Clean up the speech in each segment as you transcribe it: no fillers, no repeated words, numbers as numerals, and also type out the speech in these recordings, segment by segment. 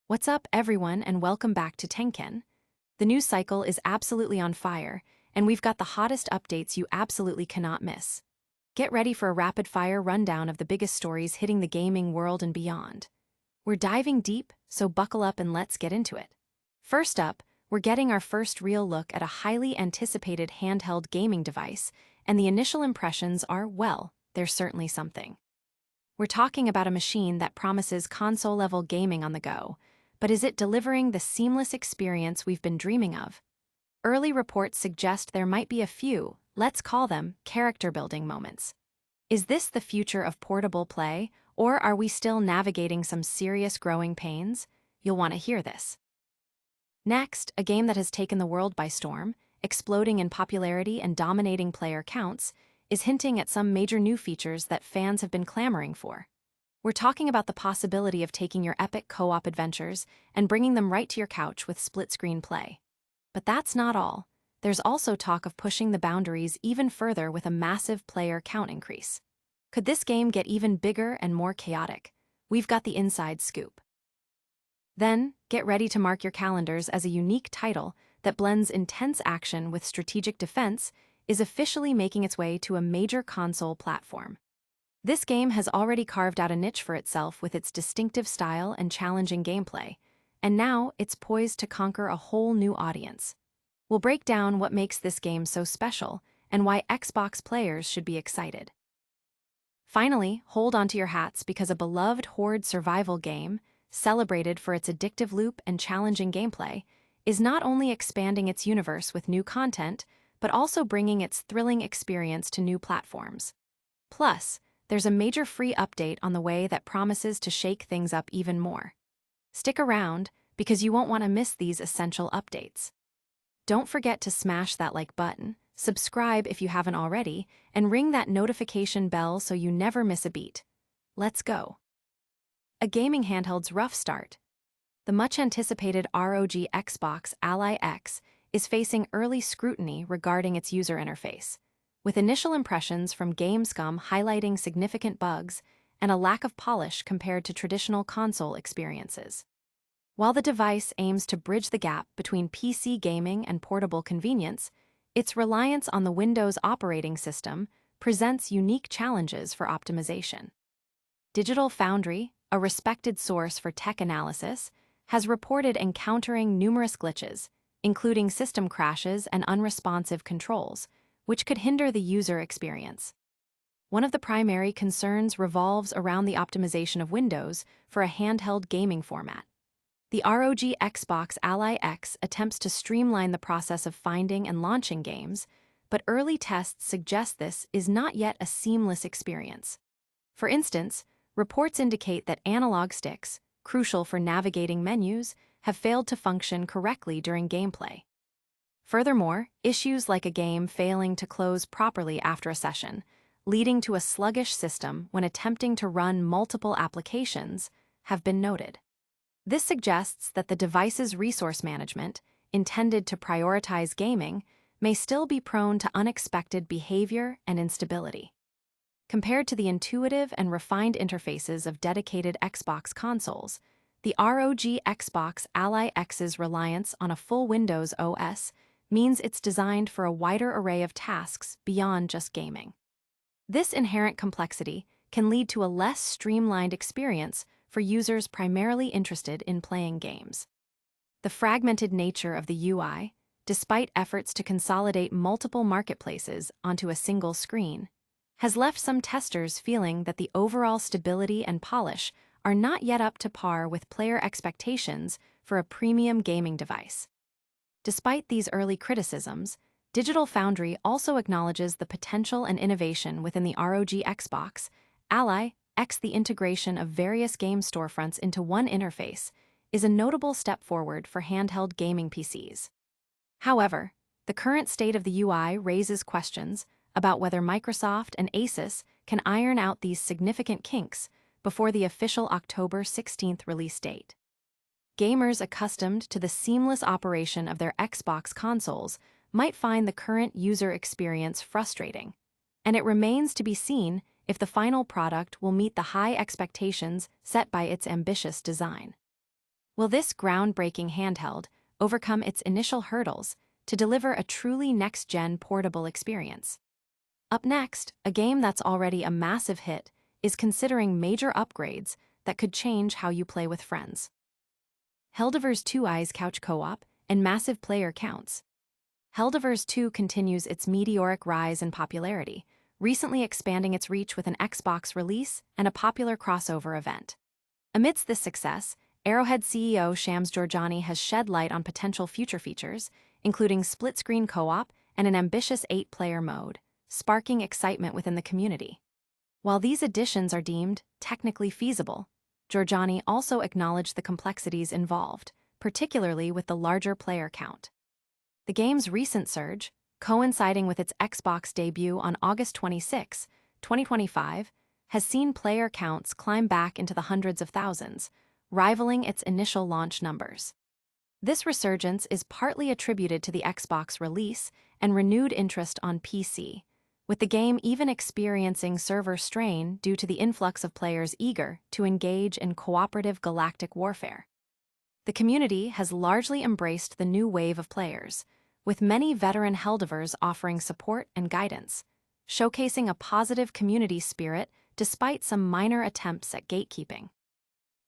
What's up, everyone, and welcome back to Tenken. The news cycle is absolutely on fire, and we've got the hottest updates you absolutely cannot miss. Get ready for a rapid-fire rundown of the biggest stories hitting the gaming world and beyond. We're diving deep, so buckle up and let's get into it. First up, we're getting our first real look at a highly anticipated handheld gaming device, and the initial impressions are, well, they're certainly something. We're talking about a machine that promises console-level gaming on the go, but is it delivering the seamless experience we've been dreaming of? Early reports suggest there might be a few, let's call them, character-building moments. Is this the future of portable play, or are we still navigating some serious growing pains? You'll want to hear this. Next, a game that has taken the world by storm, exploding in popularity and dominating player counts, is hinting at some major new features that fans have been clamoring for. We're talking about the possibility of taking your epic co-op adventures and bringing them right to your couch with split-screen play. But that's not all. There's also talk of pushing the boundaries even further with a massive player count increase. Could this game get even bigger and more chaotic? We've got the inside scoop. Then, get ready to mark your calendars as a unique title that blends intense action with strategic defense is officially making its way to a major console platform. This game has already carved out a niche for itself with its distinctive style and challenging gameplay, and now it's poised to conquer a whole new audience. We'll break down what makes this game so special and why Xbox players should be excited. Finally, hold onto your hats because a beloved horde survival game, celebrated for its addictive loop and challenging gameplay, is not only expanding its universe with new content, but also bringing its thrilling experience to new platforms. Plus, there's a major free update on the way that promises to shake things up even more. Stick around, because you won't want to miss these essential updates. Don't forget to smash that like button, subscribe if you haven't already, and ring that notification bell so you never miss a beat. Let's go. A gaming handheld's rough start. The much-anticipated ROG Xbox Ally X is facing early scrutiny regarding its user interface, with initial impressions from Gamescom highlighting significant bugs and a lack of polish compared to traditional console experiences. While the device aims to bridge the gap between PC gaming and portable convenience, its reliance on the Windows operating system presents unique challenges for optimization. Digital Foundry, a respected source for tech analysis, has reported encountering numerous glitches, including system crashes and unresponsive controls, which could hinder the user experience. One of the primary concerns revolves around the optimization of Windows for a handheld gaming format. The ROG Xbox Ally X attempts to streamline the process of finding and launching games, but early tests suggest this is not yet a seamless experience. For instance, reports indicate that analog sticks, crucial for navigating menus, have failed to function correctly during gameplay. Furthermore, issues like a game failing to close properly after a session, leading to a sluggish system when attempting to run multiple applications, have been noted. This suggests that the device's resource management, intended to prioritize gaming, may still be prone to unexpected behavior and instability. Compared to the intuitive and refined interfaces of dedicated Xbox consoles, the ROG Xbox Ally X's reliance on a full Windows OS means it's designed for a wider array of tasks beyond just gaming. This inherent complexity can lead to a less streamlined experience for users primarily interested in playing games. The fragmented nature of the UI, despite efforts to consolidate multiple marketplaces onto a single screen, has left some testers feeling that the overall stability and polish are not yet up to par with player expectations for a premium gaming device. Despite these early criticisms, Digital Foundry also acknowledges the potential and innovation within the ROG Xbox Ally X. The integration of various game storefronts into one interface is a notable step forward for handheld gaming PCs. However, the current state of the UI raises questions about whether Microsoft and Asus can iron out these significant kinks before the official October 16th release date. Gamers accustomed to the seamless operation of their Xbox consoles might find the current user experience frustrating, and it remains to be seen if the final product will meet the high expectations set by its ambitious design. Will this groundbreaking handheld overcome its initial hurdles to deliver a truly next-gen portable experience? Up next, a game that's already a massive hit is considering major upgrades that could change how you play with friends. Helldivers 2's couch co-op and massive player counts. Helldivers 2 continues its meteoric rise in popularity, recently expanding its reach with an Xbox release and a popular crossover event. Amidst this success, Arrowhead CEO Shams Jorjani has shed light on potential future features, including split-screen co-op and an ambitious 8-player mode, sparking excitement within the community. While these additions are deemed technically feasible, Jorjani also acknowledged the complexities involved, particularly with the larger player count. The game's recent surge, coinciding with its Xbox debut on August 26, 2025, has seen player counts climb back into the hundreds of thousands, rivaling its initial launch numbers. This resurgence is partly attributed to the Xbox release and renewed interest on PC, with the game even experiencing server strain due to the influx of players eager to engage in cooperative galactic warfare. The community has largely embraced the new wave of players, with many veteran Helldivers offering support and guidance, showcasing a positive community spirit despite some minor attempts at gatekeeping.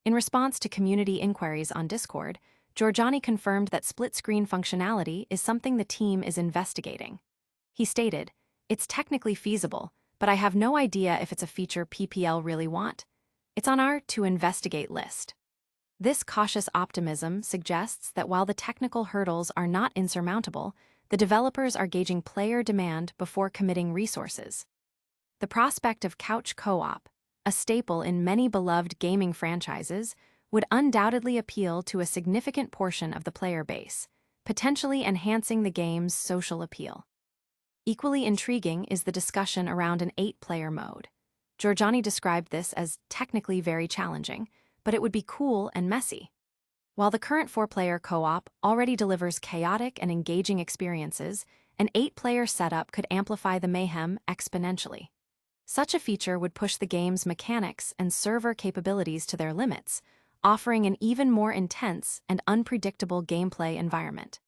In response to community inquiries on Discord, Jorjani confirmed that split-screen functionality is something the team is investigating. He stated, "It's technically feasible, but I have no idea if it's a feature PPL really want. It's on our to-investigate list." This cautious optimism suggests that while the technical hurdles are not insurmountable, the developers are gauging player demand before committing resources. The prospect of couch co-op, a staple in many beloved gaming franchises, would undoubtedly appeal to a significant portion of the player base, potentially enhancing the game's social appeal. Equally intriguing is the discussion around an 8-player mode. Jorjani described this as technically very challenging, but it would be cool and messy. While the current 4-player co-op already delivers chaotic and engaging experiences, an 8-player setup could amplify the mayhem exponentially. Such a feature would push the game's mechanics and server capabilities to their limits, offering an even more intense and unpredictable gameplay environment.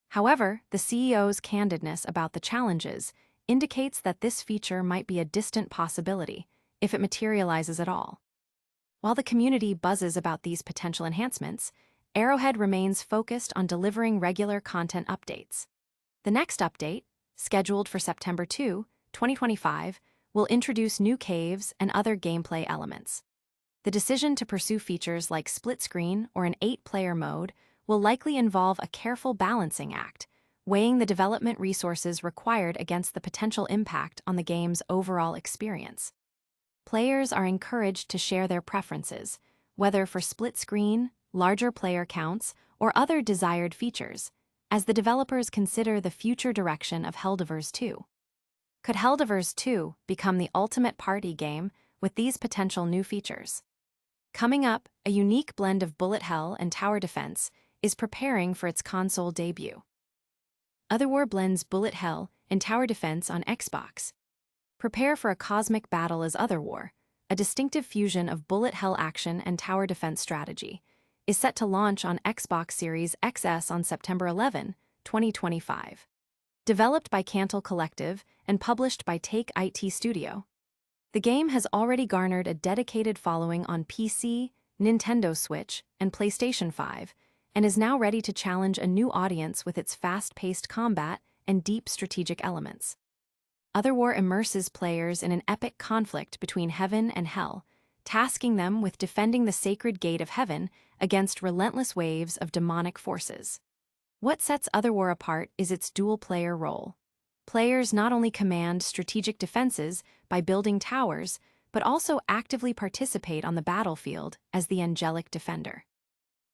However, the CEO's candidness about the challenges indicates that this feature might be a distant possibility, if it materializes at all. While the community buzzes about these potential enhancements, Arrowhead remains focused on delivering regular content updates. The next update, scheduled for September 2, 2025, will introduce new caves and other gameplay elements. The decision to pursue features like split-screen or an 8-player mode will likely involve a careful balancing act, weighing the development resources required against the potential impact on the game's overall experience. Players are encouraged to share their preferences, whether for split-screen, larger player counts, or other desired features, as the developers consider the future direction of Helldivers 2. Could Helldivers 2 become the ultimate party game with these potential new features? Coming up, a unique blend of bullet hell and tower defense is preparing for its console debut. Otherwar blends bullet hell and tower defense on Xbox. Prepare for a cosmic battle as Otherwar, a distinctive fusion of bullet hell action and tower defense strategy, is set to launch on Xbox Series XS on September 11, 2025. Developed by Cantle Collective and published by Take IT Studio, the game has already garnered a dedicated following on PC, Nintendo Switch, and PlayStation 5, and is now ready to challenge a new audience with its fast-paced combat and deep strategic elements. Otherwar immerses players in an epic conflict between heaven and hell, tasking them with defending the sacred gate of heaven against relentless waves of demonic forces. What sets Otherwar apart is its dual-player role. Players not only command strategic defenses by building towers, but also actively participate on the battlefield as the angelic defender.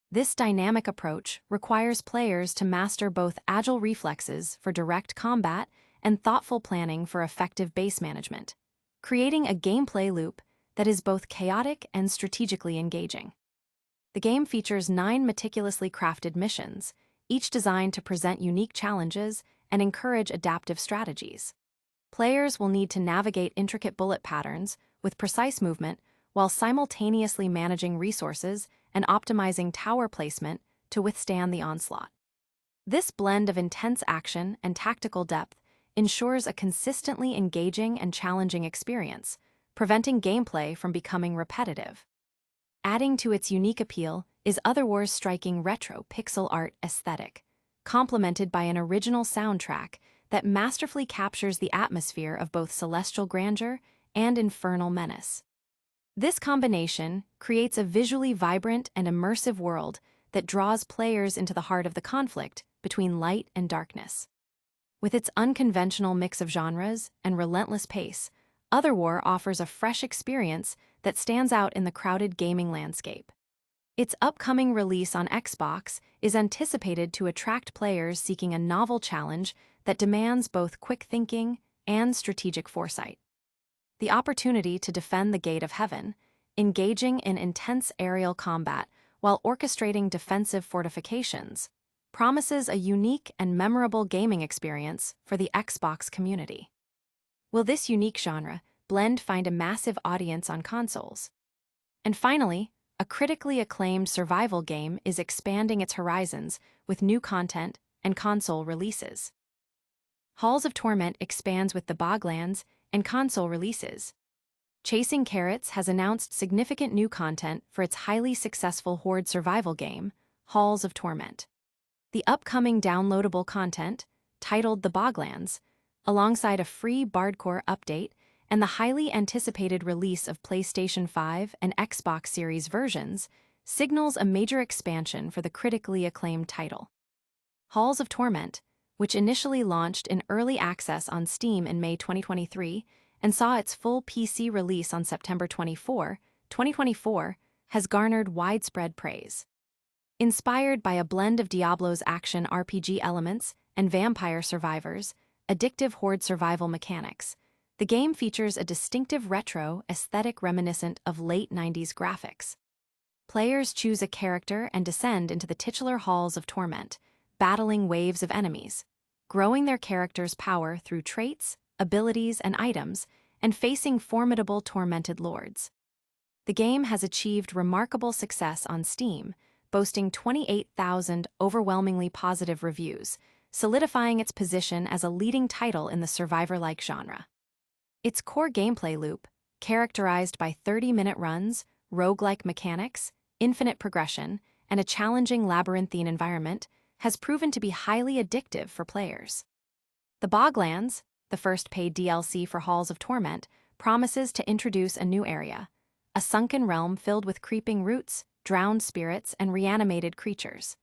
This dynamic approach requires players to master both agile reflexes for direct combat and thoughtful planning for effective base management, creating a gameplay loop that is both chaotic and strategically engaging. The game features 9 meticulously crafted missions, each designed to present unique challenges and encourage adaptive strategies. Players will need to navigate intricate bullet patterns with precise movement while simultaneously managing resources and optimizing tower placement to withstand the onslaught. This blend of intense action and tactical depth ensures a consistently engaging and challenging experience, preventing gameplay from becoming repetitive. Adding to its unique appeal is Otherwar's striking retro pixel art aesthetic, complemented by an original soundtrack that masterfully captures the atmosphere of both celestial grandeur and infernal menace. This combination creates a visually vibrant and immersive world that draws players into the heart of the conflict between light and darkness. With its unconventional mix of genres and relentless pace, Otherwar offers a fresh experience that stands out in the crowded gaming landscape. Its upcoming release on Xbox is anticipated to attract players seeking a novel challenge that demands both quick thinking and strategic foresight. The opportunity to defend the Gate of Heaven, engaging in intense aerial combat while orchestrating defensive fortifications, promises a unique and memorable gaming experience for the Xbox community. Will this unique genre blend find a massive audience on consoles? And finally, a critically acclaimed survival game is expanding its horizons with new content and console releases. Halls of Torment expands with the Boglands and console releases. Chasing Carrots has announced significant new content for its highly successful horde survival game, Halls of Torment. The upcoming downloadable content, titled The Boglands, alongside a free Bardcore update and the highly anticipated release of PlayStation 5 and Xbox Series versions, signals a major expansion for the critically acclaimed title. Halls of Torment, which initially launched in early access on Steam in May 2023 and saw its full PC release on September 24, 2024, has garnered widespread praise. Inspired by a blend of Diablo's action RPG elements and Vampire Survivors' addictive horde survival mechanics, the game features a distinctive retro aesthetic reminiscent of late 90s graphics. Players choose a character and descend into the titular Halls of Torment, battling waves of enemies, growing their character's power through traits, abilities, and items, and facing formidable tormented lords. The game has achieved remarkable success on Steam, boasting 28,000 overwhelmingly positive reviews, solidifying its position as a leading title in the survivor-like genre. Its core gameplay loop, characterized by 30-minute runs, roguelike mechanics, infinite progression, and a challenging labyrinthine environment, has proven to be highly addictive for players. The Boglands, the first paid DLC for Halls of Torment, promises to introduce a new area, a sunken realm filled with creeping roots, drowned spirits, and reanimated creatures.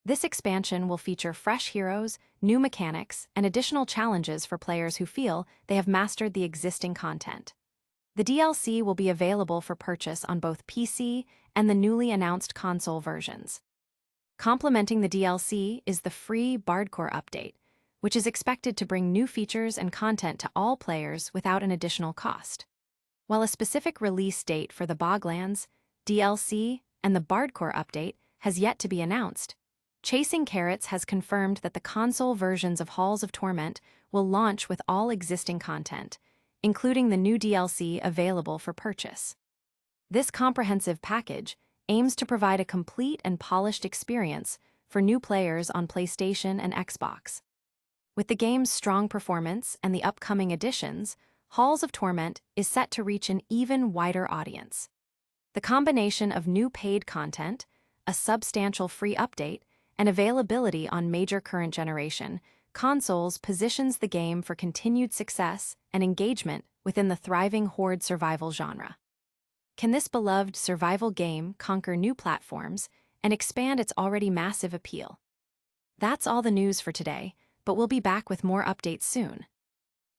This expansion will feature fresh heroes, new mechanics, and additional challenges for players who feel they have mastered the existing content. The DLC will be available for purchase on both PC and the newly announced console versions. Complementing the DLC is the free Bardcore update, which is expected to bring new features and content to all players without an additional cost. While a specific release date for the Boglands, DLC, and the Bardcore update has yet to be announced, Chasing Carrots has confirmed that the console versions of Halls of Torment will launch with all existing content, including the new DLC available for purchase. This comprehensive package aims to provide a complete and polished experience for new players on PlayStation and Xbox. With the game's strong performance and the upcoming additions, Halls of Torment is set to reach an even wider audience. The combination of new paid content, a substantial free update, and availability on major current generation consoles positions the game for continued success and engagement within the thriving horde survival genre. Can this beloved survival game conquer new platforms and expand its already massive appeal? That's all the news for today, but we'll be back with more updates soon.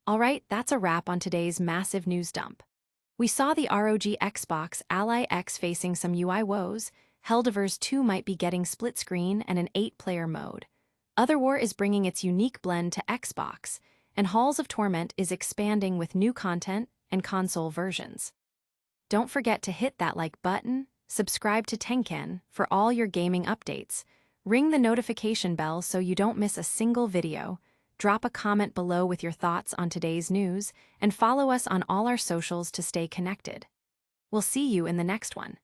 Alright, that's a wrap on today's massive news dump. We saw the ROG Xbox Ally X facing some UI woes, Helldivers 2 might be getting split screen and an 8-player mode. Otherwar is bringing its unique blend to Xbox, and Halls of Torment is expanding with new content and console versions. Don't forget to hit that like button, subscribe to Tenken for all your gaming updates, ring the notification bell so you don't miss a single video, drop a comment below with your thoughts on today's news, and follow us on all our socials to stay connected. We'll see you in the next one.